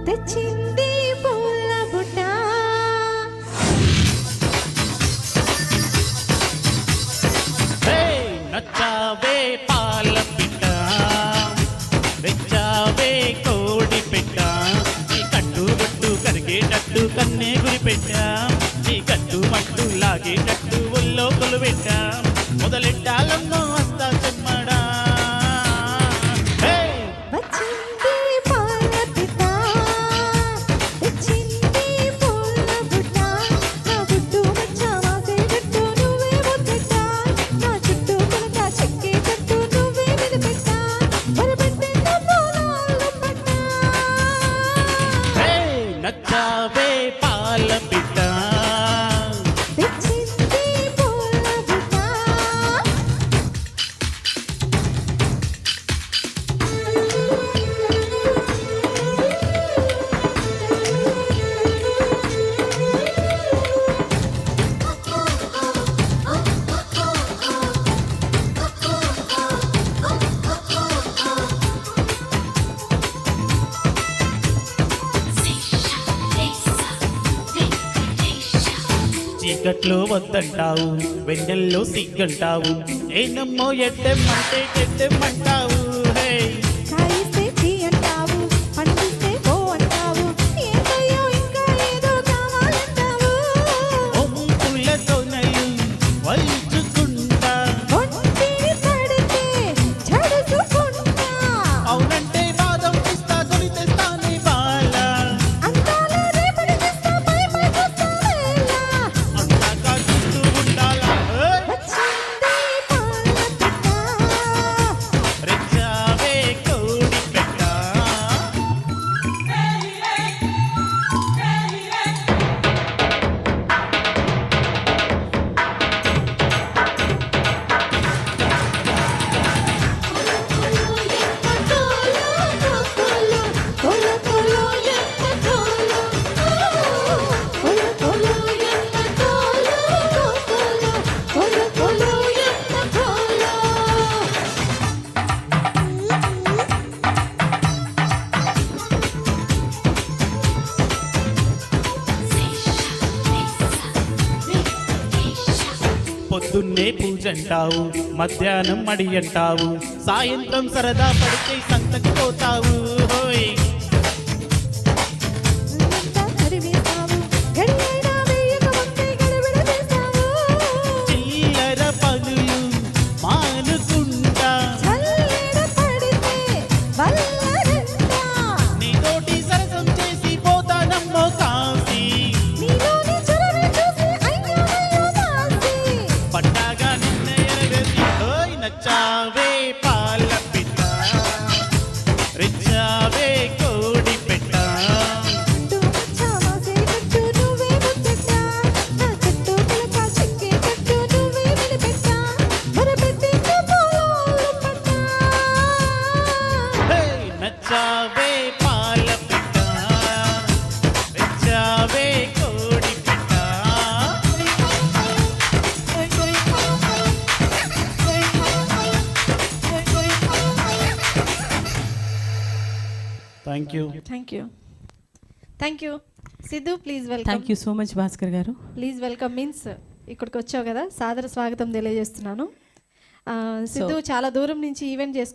తెచ్చింది పూల బుట్ట నచ్చావే పాల పిట్ట తెచ్చావే కోడి పెట్ట ఈ కట్టు బొట్టు కరిగేటట్టు కన్నే గురి పెట్టా ఈ కట్టు మట్టు లాగేటట్టు ఒళ్ళో కొలు పెట్టా మొదలెట్టాలమ్మో వస్తా చెమ్మడా నచ్చావే పాల పిట్ట తెచ్చింది పూల బుట్ట చీకట్లో వద్దంటావు వెన్నెల్లో సిగ్గంటావు ఏనమ్మో ఎట్టెమ్మంటే ఎట్టెమ్మంటావు హే కాయిస్తే చీ అంటావు పండిస్తే పో అంటావు ఏంటయ్యో ఇంకా ఏదో కావాలంటావు ఒంపులతో నలు వల్చుకుంటా ఒంటిని తడితే చడుచుకుంటా అవునంటే బాదం ఇస్తా కొని తెస్తానే బాల అంతాల రేపటి చేస్తా పై పై చూస్తా వేళ అందాక చుట్టూ ఉండాలా వచ్చింది పాల పిట్ట రెచ్చావే కోడి పెట్ట పొద్దున్నే పూజంటావు మధ్యాహ్నం మడి అంటావు సాయంత్రం సరదా పడితే సంతకు పోతావు హోయ్ చిల్లర పనులు మానుకుంటా నీతోటి సరసం చేసి పోతానమ్మో కాసి పట్టాగా నిన్న ఎరగసి హోయ్ నచ్చావే పాల పిట్ట రెచ్చావే కోడి పెట్ట హే నచ్చావే పాల పిట్ట రెచ్చావే కోడి పెట్ట thank you thank you Siddhu please welcome. Thank you so much Bhaskar garu. Please welcome means ఇక్కడికి వచ్చావు కదా, సాదర స్వాగతం తెలియజేస్తున్నాను. సిద్ధు చాలా దూరం నుంచి ఈవెంట్ చేసుకుని